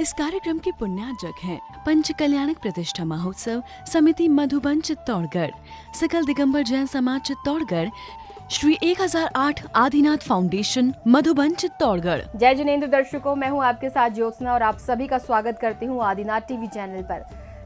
इस कार्यक्रम के पुण्यार्जक हैं पंच कल्याणक प्रतिष्ठा महोत्सव समिति मधुबन चित्तौड़गढ़, सकल दिगंबर जैन समाज चित्तौड़गढ़, श्री 1008 आदिनाथ फाउंडेशन मधुबन चित्तौड़गढ़। जय जिनेंद्र दर्शकों, मैं हूं आपके साथ ज्योत्सना और आप सभी का स्वागत करती हूं आदिनाथ टीवी चैनल पर।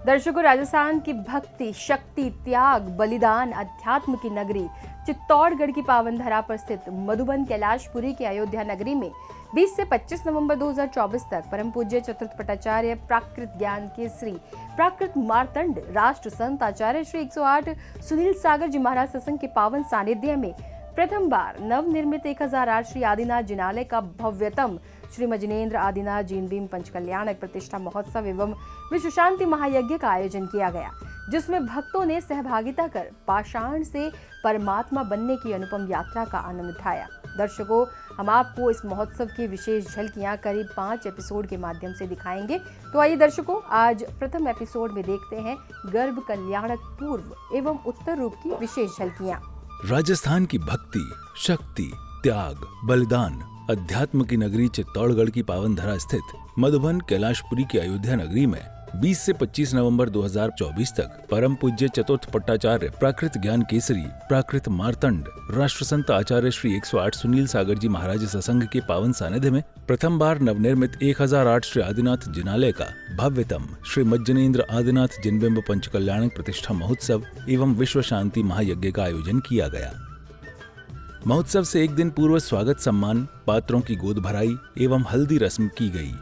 दर्शकों, राजस्थान की भक्ति, शक्ति, त्याग, बलिदान, अध्यात्म की नगरी चित्तौड़गढ़ की पावन धरा पर स्थित मधुबन कैलाशपुरी की अयोध्या नगरी में 20 से 25 नवंबर 2024 तक परम पूज्य चतुर्थ पटाचार्य प्राकृत ज्ञान केसरी प्राकृत मार्तंड राष्ट्र संत आचार्य श्री 108 सुनील सागर जी महाराज सत्संग के पावन सानिध्य में प्रथम बार नवनिर्मित 1008 श्री आदिनाथ जिनालय का भव्यतम श्री मजिनेन्द्र आदिनाथ जैन भीम पंच कल्याणक प्रतिष्ठा महोत्सव एवं विश्व शांति महायज्ञ का आयोजन किया गया, जिसमें भक्तों ने सहभागिता कर पाषाण से परमात्मा बनने की अनुपम यात्रा का आनंद उठाया। दर्शकों, हम आपको इस महोत्सव की विशेष झलकियां करीब 5 एपिसोड के माध्यम से दिखाएंगे। तो आइए दर्शकों, आज प्रथम एपिसोड में देखते हैं गर्भ कल्याणक पूर्व एवं उत्तर रूप की विशेष झलकियां। राजस्थान की भक्ति, शक्ति, त्याग, बलिदान, अध्यात्म की नगरी चित्तौड़गढ़ की पावन धरा स्थित मधुबन कैलाशपुरी की अयोध्या नगरी में 20 से 25 नवंबर 2024 तक परम पूज्य चतुर्थ पट्टाचार्य प्राकृत ज्ञान केसरी प्राकृत मार्तंड राष्ट्रसंत आचार्य श्री 108 सुनील सागर जी महाराज सत्संग के पावन सानिध्य में प्रथम बार नवनिर्मित 1008 श्री आदिनाथ जिनालय का भव्यतम श्री मज्जनेन्द्र आदिनाथ जैन भीम पंच कल्याणक प्रतिष्ठा महोत्सव एवं विश्व शांति महायज्ञ का आयोजन किया गया। महोत्सव से एक दिन पूर्व स्वागत सम्मान, पात्रों की गोद भराई एवं हल्दी रस्म की गई।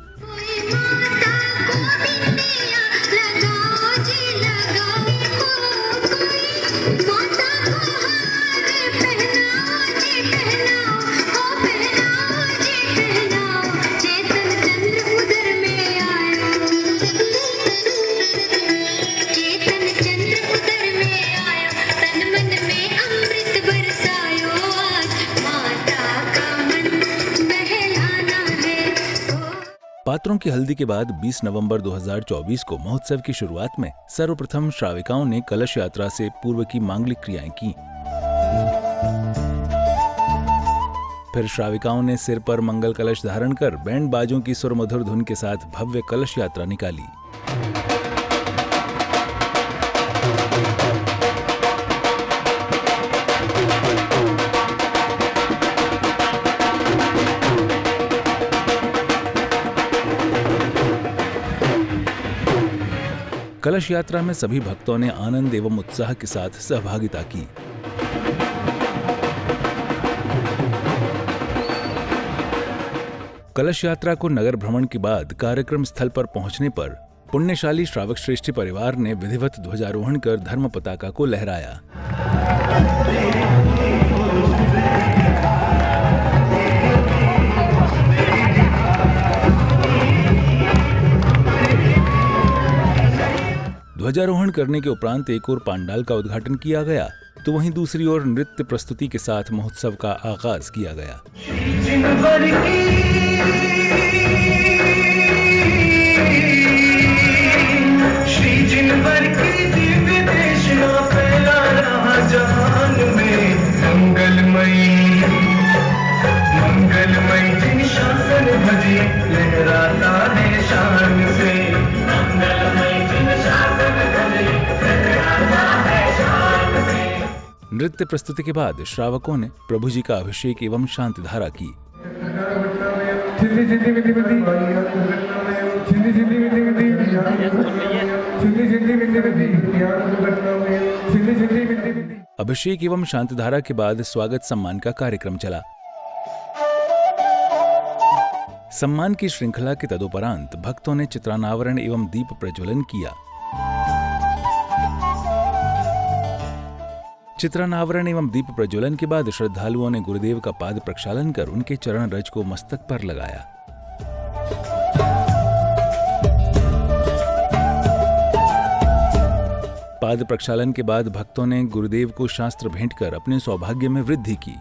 पात्रों की हल्दी के बाद 20 नवंबर 2024 को महोत्सव की शुरुआत में सर्वप्रथम श्राविकाओं ने कलश यात्रा से पूर्व की मांगलिक क्रियाएं की। फिर श्राविकाओं ने सिर पर मंगल कलश धारण कर बैंड बाजों की सुरमधुर धुन के साथ भव्य कलश यात्रा निकाली। कलश यात्रा में सभी भक्तों ने आनंद एवं उत्साह के साथ सहभागिता की। कलश यात्रा को नगर भ्रमण के बाद कार्यक्रम स्थल पर पहुंचने पर पुण्यशाली श्रावक श्रेष्ठी परिवार ने विधिवत ध्वजारोहण कर धर्म पताका को लहराया। ध्वजारोहण करने के उपरांत एक और पांडाल का उद्घाटन किया गया, तो वहीं दूसरी ओर नृत्य प्रस्तुति के साथ महोत्सव का आगाज किया गया। नृत्य प्रस्तुति के बाद श्रावकों ने प्रभु जी का अभिषेक एवं शांति धारा की। अभिषेक एवं शांति धारा के बाद स्वागत सम्मान का कार्यक्रम चला। सम्मान की श्रृंखला के तदुपरांत भक्तों ने चित्रानावरण एवं दीप प्रज्वलन किया। चित्रानावरण एवं दीप प्रज्वलन के बाद श्रद्धालुओं ने गुरुदेव का पाद प्रक्षालन कर उनके चरण रज को मस्तक पर लगाया। पाद प्रक्षालन के बाद भक्तों ने गुरुदेव को शास्त्र भेंट कर अपने सौभाग्य में वृद्धि की।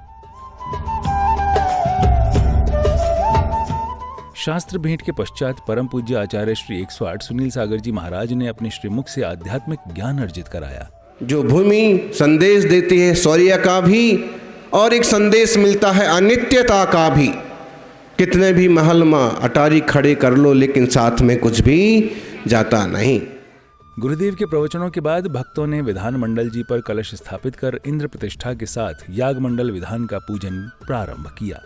शास्त्र भेंट के पश्चात परम पूज्य आचार्य श्री 108 सुनील सागर जी महाराज ने अपने श्रीमुख से आध्यात्मिक ज्ञान अर्जित कराया। जो भूमि संदेश देती है शौर्य का भी और एक संदेश मिलता है अनित्यता का भी। कितने भी महल में अटारी खड़े कर लो लेकिन साथ में कुछ भी जाता नहीं। गुरुदेव के प्रवचनों के बाद भक्तों ने विधान मंडल जी पर कलश स्थापित कर इंद्र प्रतिष्ठा के साथ याग मंडल विधान का पूजन प्रारंभ किया।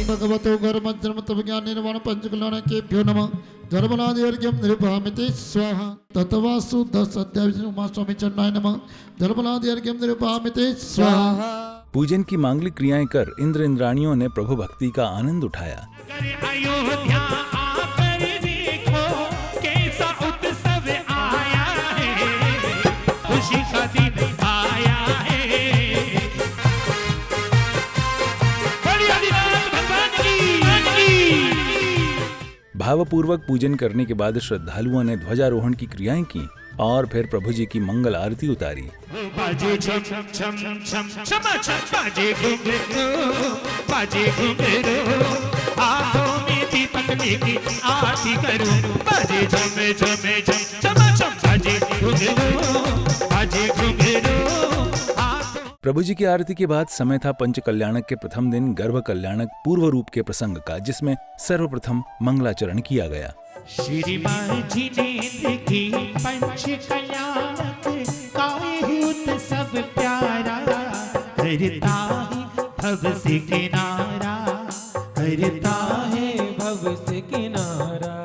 भगवतो गर्मज्ञान निर्वाण पंचकल्याण केभ्यो नमः धर्मलादिवर्ग्यम निरुपहामिते स्वाहा ततवासु 10 अध्याय उमा स्वामी चरणाय नमः धर्मलादिवर्ग्यम निरुपहामिते स्वाहा। पूजन की मांगलिक क्रियाएं कर इंद्र इंद्राणियों ने प्रभु भक्ति का आनंद उठाया। भावपूर्वक पूजन करने के बाद श्रद्धालुओं ने ध्वजारोहण की क्रियाएं की और फिर प्रभु जी की मंगल आरती उतारी। बाजे छम छम छम छम बाजे घुंघरू बाजे घुंघरू हाथों में दीपक लेके आरती करूं बाजे झम झम झम छम छम बाजे घुंघरू बाजे घुंघरू। प्रभु जी की आरती के बाद समय था पंच कल्याणक के प्रथम दिन गर्भ कल्याणक पूर्व रूप के प्रसंग का, जिसमें सर्वप्रथम मंगलाचरण किया गया। श्री माँ जी ने देखी पंच कल्याणक काहे उत्सव प्यारा करता है भव से किनारा करता है भव से किनारा।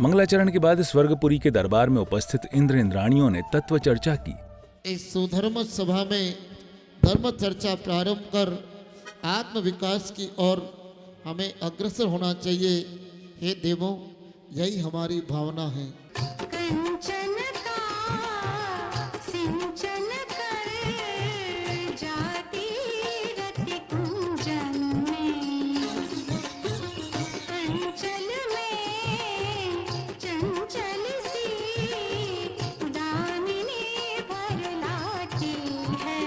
मंगलाचरण के बाद स्वर्गपुरी के दरबार में उपस्थित इंद्र इंद्राणियों ने तत्व चर्चा की। इस सुधर्म सभा में धर्म चर्चा प्रारंभ कर आत्म विकास की ओर हमें अग्रसर होना चाहिए। हे देवों, यही हमारी भावना है। कंचन का सिंचन कर जाती रति कुंजन में अंचल में चंचल सी दामिनी भर लाती है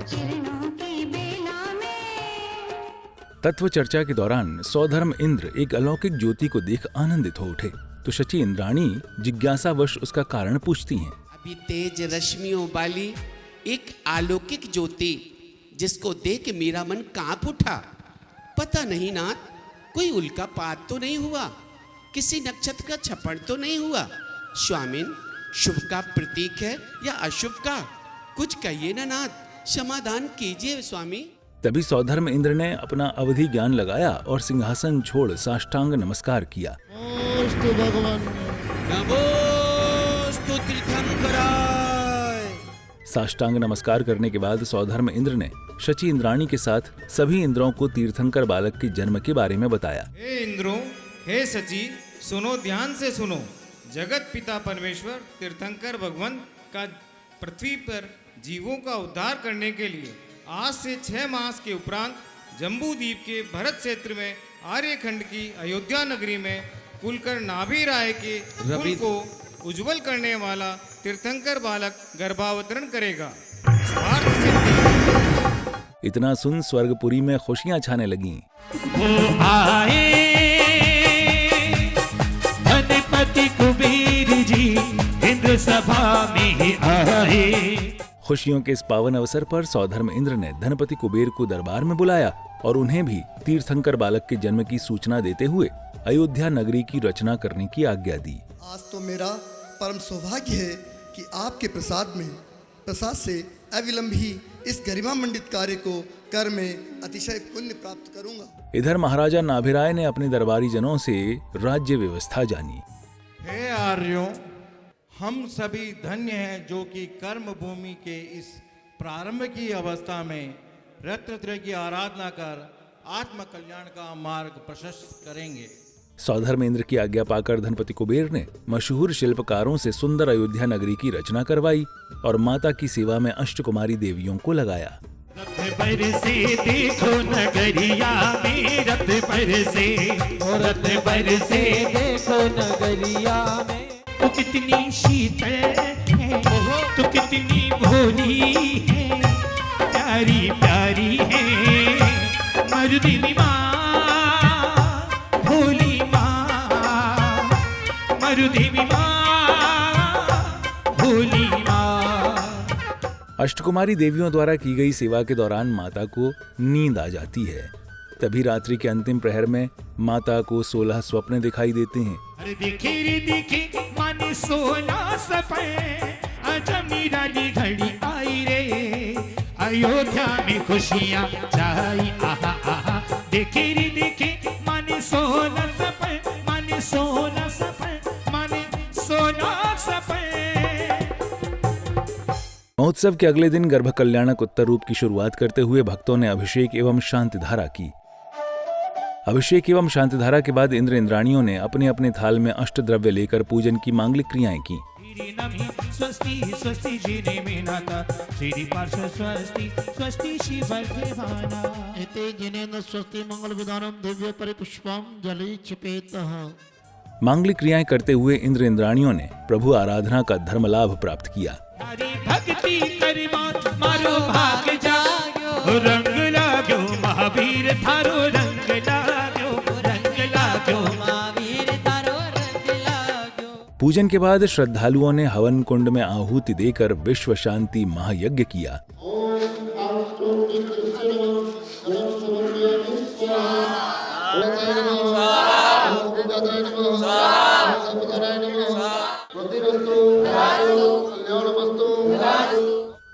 किरणों की बेला में। तत्व चर्चा के दौरान सौधर्म इंद्र एक अलौकिक ज्योति को देख आनंदित हो उठे तो शची इंद्राणी जिज्ञासावश उसका कारण पूछती हैं। अभी तेज रश्मियों वाली एक अलौकिक ज्योति जिसको देख मेरा मन कांप उठा। पता नहीं नाथ, कोई उल्कापात तो नहीं हुआ, किसी नक्षत्र का छपड़ तो नहीं हुआ। स्वामिन, शुभ का प्रतीक है या अशुभ का? कुछ कहिए ना नाथ, समाधान कीजिए स्वामी। तभी सौधर्म इंद्र ने अपना अवधि ज्ञान लगाया और सिंहासन छोड़ साष्टांग नमस्कार किया। नमोस्तु भगवान। नमोस्तु तीर्थंकराय। साष्टांग नमस्कार करने के बाद सौधर्म इंद्र ने शची इंद्राणी के साथ सभी इंद्रों को तीर्थंकर बालक के जन्म के बारे में बताया। हे इंद्रों, हे सची, सुनो, ध्यान से सुनो। जगत पिता परमेश्वर तीर्थंकर भगवान का पृथ्वी पर जीवों का उद्धार करने के लिए आज से 6 मास के उपरांत जम्बू द्वीप के भरत क्षेत्र में आर्यखंड की अयोध्या नगरी में कुलकर नाभि राय के कुल को उज्जवल करने वाला तीर्थंकर बालक गर्भावतरण करेगा। स्वार्थ सिद्धि। इतना सुन स्वर्गपुरी में खुशियां छाने लगीं। वो आए धनपति कुबेर जी इंद्र सभा में आए। खुशियों के इस पावन अवसर पर सौधर्म इंद्र ने धनपति कुबेर को दरबार में बुलाया और उन्हें भी तीर्थंकर बालक के जन्म की सूचना देते हुए अयोध्या नगरी की रचना करने की आज्ञा दी। आज तो मेरा परम सौभाग्य है कि आपके प्रसाद से अविलंब ही इस गरिमा मंडित कार्य को कर में अतिशय पुण्य प्राप्त करूंगा। इधर महाराजा नाभिराय ने अपने दरबारी जनों से राज्य व्यवस्था जानी। हे आर्यों, हम सभी धन्य हैं जो कि कर्म भूमि के इस प्रारंभ की अवस्था में रत्नत्रय की आराधना कर आत्म कल्याण का मार्ग प्रशस्त करेंगे। सौधर्म इंद्र की आज्ञा पाकर धनपति कुबेर ने मशहूर शिल्पकारों से सुंदर अयोध्या नगरी की रचना करवाई और माता की सेवा में अष्टकुमारी देवियों को लगाया। रथ पर से देखो नगरिया में, रथ पर से देखो नगरिया में। तू कितनी शीतल है, तू कितनी भोली है, प्यारी प्यारी है मरुदिनी माँ, भोली माँ, मरुदिनी माँ, भोली माँ। अष्टकुमारी देवियों द्वारा की गई सेवा के दौरान माता को नींद आ जाती है। तभी रात्रि के अंतिम प्रहर में माता को 16 स्वप्न दिखाई देते हैं। अरे देखे रे देखे माने 16 सपने, आजा मीरा ली घड़ी आई रे, अयोध्या में खुशियाँ छाई आहा आहा। देखे रे देखे माने 16 सपने, माने 16 सपने, माने 16 सपने। महोत्सव के अगले दिन गर्भ कल्याणक उत्तर रूप की शुरुआत करते हुए भक्तों ने अभिषेक एवं शांति धारा की। अभिषेक एवं शांति धारा के बाद इंद्र इंद्राणियों ने अपने अपने थाल में अष्टद्रव्य लेकर पूजन की मांगलिक क्रियाएं की। स्वस्ति स्वस्ति जिने मेनाता श्री पार्श्व स्वस्ति स्वस्ति शिवदेवाना एते जिनेन स्वस्ति मंगल विधानम दिव्य परिपुष्पम जली क्षिपेतः। मांगलिक क्रियाएं करते हुए इंद्र इंद्राणियों ने प्रभु आराधना का धर्म लाभ प्राप्त किया। भक्ति करिमान मारो भाग जाग्यो, रंग लाग्यो महावीर थारो रंग लाग्यो, रंग लाग्यो महावीर थारो रंग लाग्यो। पूजन के बाद श्रद्धालुओं ने हवन कुंड में आहुति देकर विश्व शांति महायज्ञ किया।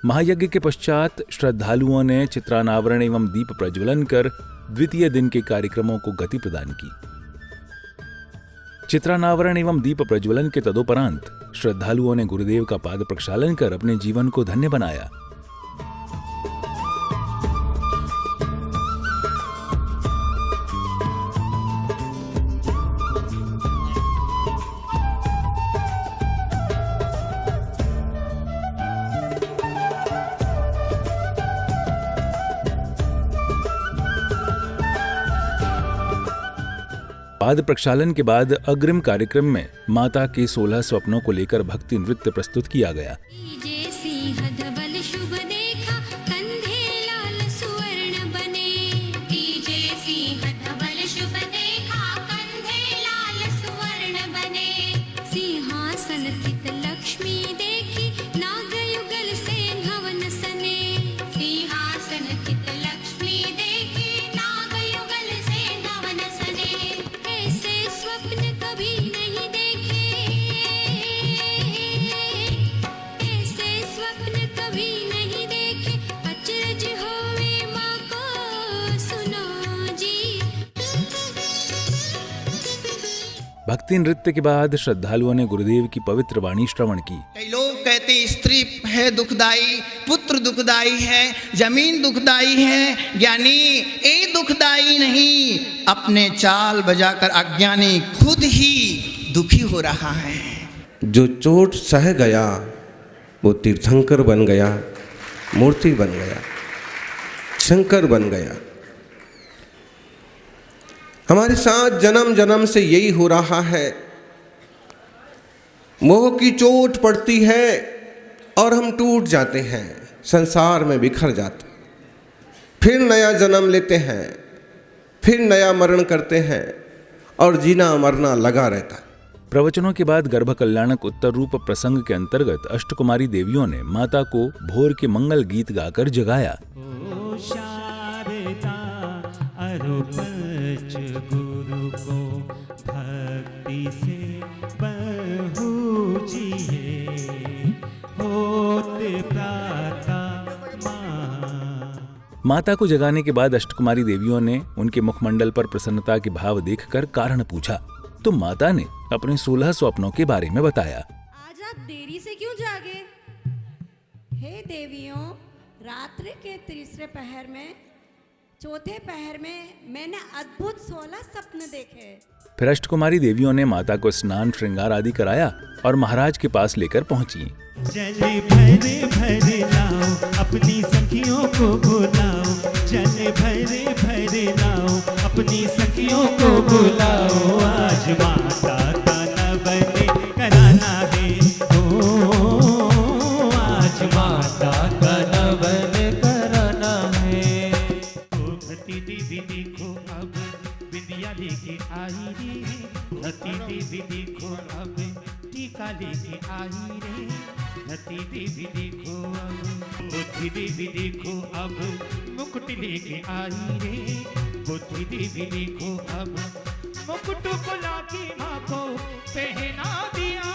महायज्ञ के पश्चात श्रद्धालुओं ने चित्रानावरण एवं दीप प्रज्वलन कर द्वितीय दिन के कार्यक्रमों को गति प्रदान की। चित्रानावरण एवं दीप प्रज्वलन के तदोपरांत श्रद्धालुओं ने गुरुदेव का पाद प्रक्षालन कर अपने जीवन को धन्य बनाया। पाद प्रक्षालन के बाद अग्रिम कार्यक्रम में माता के 16 स्वप्नों को लेकर भक्ति नृत्य प्रस्तुत किया गया। भक्ति नृत्य के बाद श्रद्धालुओं ने गुरुदेव की पवित्र वाणी श्रवण की। कई लोग कहते हैं स्त्री है दुखदाई, पुत्र दुखदाई है, जमीन दुखदाई है। ज्ञानी ये दुखदाई नहीं, अपने चाल बजाकर अज्ञानी खुद ही दुखी हो रहा है। जो चोट सह गया वो तीर्थंकर बन गया, मूर्ति बन गया, शंकर बन गया। हमारे साथ जन्म जन्म से यही हो रहा है। मोह की चोट पड़ती है और हम टूट जाते हैं, संसार में बिखर जाते, फिर नया जन्म लेते हैं, फिर नया मरण करते हैं और जीना मरना लगा रहता है। प्रवचनों के बाद गर्भ कल्याणक उत्तर रूप प्रसंग के अंतर्गत अष्टकुमारी देवियों ने माता को भोर के मंगल गीत गाकर जगाया। गुरु को भक्ति से बहुजिए होते माता को जगाने के बाद अष्टकुमारी देवियों ने उनके मुखमंडल पर प्रसन्नता के भाव देखकर कारण पूछा, तो माता ने अपने 16 स्वप्नों के बारे में बताया। आज आप देरी से क्यों जागे? हे देवियों, रात्रि के तीसरे पहर में, चौथे पहर में मैंने अद्भुत 16 सपने देखे। फिर अष्टकुमारी देवियों ने माता को स्नान श्रृंगार आदि कराया और महाराज के पास लेकर पहुंची। जल भरे भरे लाओ, अपनी सखियों को बुलाओ, जल भरे भरे लाओ, अपनी सखियों को बुलाओ। आज माता का नवन कराना है, ओ आज माता का नवन कराना है। धती देवी देखो अब विद्या लेके आई रे, धती देवी देखो अब टीका लेके आई रे, धती देवी देखो अब, बुद्धि देवी देखो अब मुकुट लेके आई रे, बुद्धि देवी देखो अब मुकुट बुला की माँ को पहना दिया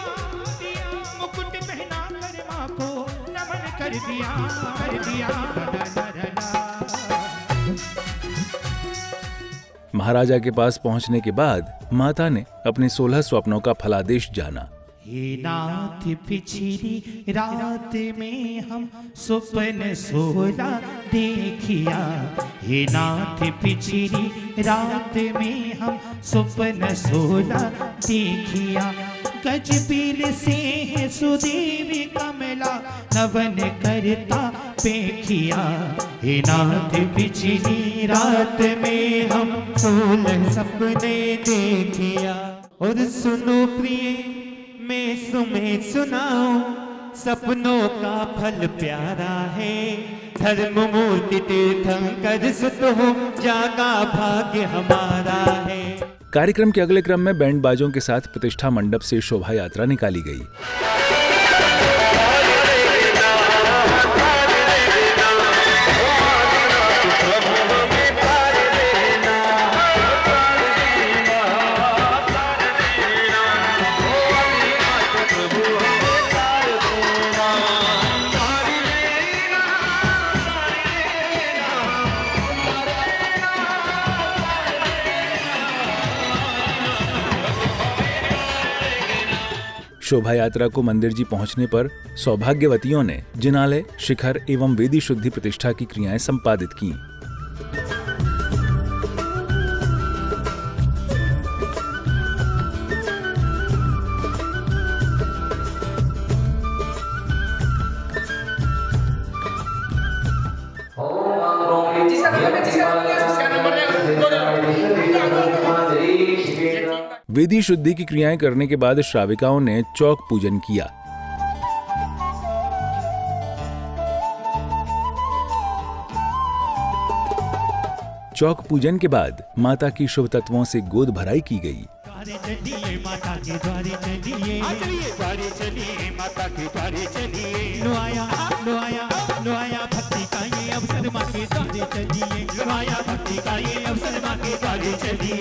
मुकुट पहना कर माँ को नमन कर दिया महाराजा के पास पहुंचने के बाद माता ने अपने 16 स्वप्नों का फलादेश जाना। हे नाथ पिछली रात में हम स्वप्न 16 देखिया हे नाथ पिछली रात में हम स्वप्न 16 देखिया गजबील से है सुदेवी कमला नवन करता पेखिया हे नाथ पिछली रात में हम 16 सपने देखिया। और सुनो प्रिय मैं तुम्हें सुनाऊं सपनों का फल प्यारा है धर्म मूर्ति तीर्थंकर सुत हो जागा भाग्य हमारा है। कार्यक्रम के अगले क्रम में बैंड बाजों के साथ प्रतिष्ठा मंडप से शोभा यात्रा निकाली गई। शोभा यात्रा को मंदिर जी पहुंचने पर सौभाग्यवतियों ने जिनालय, शिखर एवं वेदी शुद्धि प्रतिष्ठा की क्रियाएं संपादित की। वेदी शुद्धि की क्रियाएं करने के बाद श्राविकाओं ने चौक पूजन किया। चौक पूजन के बाद माता की शुभ तत्वों से गोद भराई की गई। चलिए माता के द्वारे चलिए माता के द्वारे चलिए लो आया भक्ति का ये अवसर माँ के द्वारे चलिए लो आया भक्ति का ये अवसर माँ के द्वारे चलिए।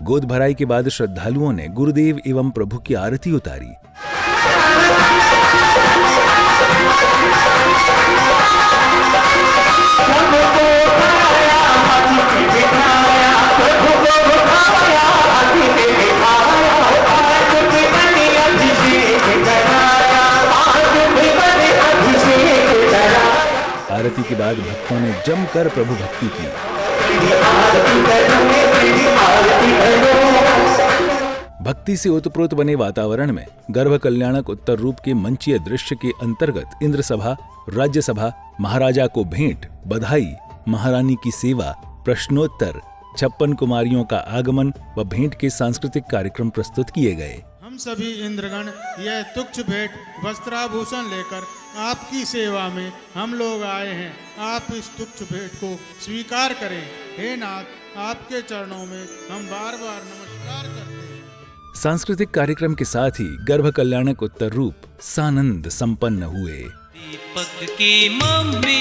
गोद भराई के बाद श्रद्धालुओं ने गुरुदेव एवं प्रभु की आरती उतारी। आरती के बाद भक्तों ने जमकर प्रभु भक्ति की। भक्ति से ओतप्रोत बने वातावरण में गर्भ कल्याणक उत्तर रूप के मंचीय दृश्य के अंतर्गत इंद्र सभा, राज्यसभा, महाराजा को भेंट, बधाई, महारानी की सेवा, प्रश्नोत्तर, 56 कुमारियों का आगमन व भेंट के सांस्कृतिक कार्यक्रम प्रस्तुत किए गए। हम सभी इंद्रगण यह तुच्छ भेंट वस्त्राभूषण लेकर आपकी सेवा में हम लोग आए हैं। आप इस तुच्छ भेंट को स्वीकार करें। हे नाथ, आपके चरणों में हम बार बार नमस्कार करते हैं। सांस्कृतिक कार्यक्रम के साथ ही गर्भ कल्याणक उत्तर रूप सानंद संपन्न हुए। दीपक की मम्मी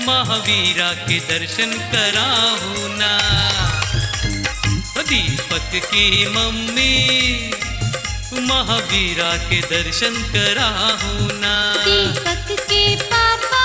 महावीरा के दर्शन कराहू ना। दीपक की मम्मी महावीरा के दर्शन कराहू ना। दीपक के पापा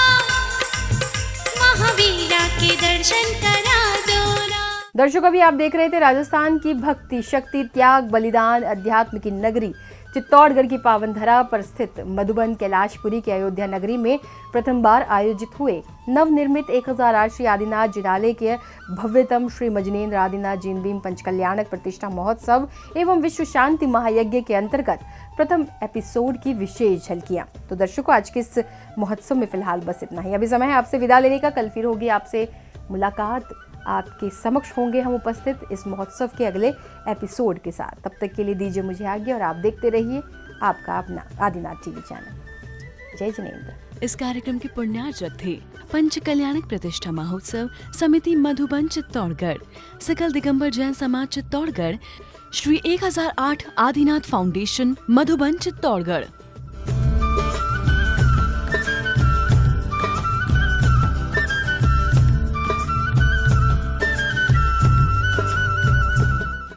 महावीरा के दर्शन करा दो ना। दर्शकों, अभी आप देख रहे थे राजस्थान की भक्ति, शक्ति, त्याग, बलिदान, अध्यात्म की नगरी चित्तौड़गढ़ की पावन धरा पर स्थित मधुबन कैलाशपुरी की अयोध्या नगरी में प्रथम बार आयोजित हुए नवनिर्मित 1008 श्री आदिनाथ जिनालय के भव्यतम श्री मजनेन्द्र आदिनाथ जीन भीम पंचकल्याणक प्रतिष्ठा महोत्सव एवं विश्व शांति महायज्ञ के अंतर्गत प्रथम एपिसोड की विशेष झलकियां। तो दर्शकों, आज के इस महोत्सव में फिलहाल बस इतना ही। अभी समय है आपसे विदा लेने का। कल फिर होगी आपसे मुलाकात आपके समक्ष होंगे हम उपस्थित इस महोत्सव के अगले एपिसोड के साथ। तब तक के लिए दीजिए मुझे आज्ञा और आप देखते रहिए आपका अपना आदिनाथ टीवी चैनल। जय जिनेंद्र। इस कार्यक्रम के पुण्यार्चक थे पंच कल्याणक प्रतिष्ठा महोत्सव समिति मधुबन चित्तौड़गढ़, सकल दिगंबर जैन समाज चित्तौड़गढ़, श्री 1008 आदिनाथ फाउंडेशन मधुबन चित्तौड़गढ़।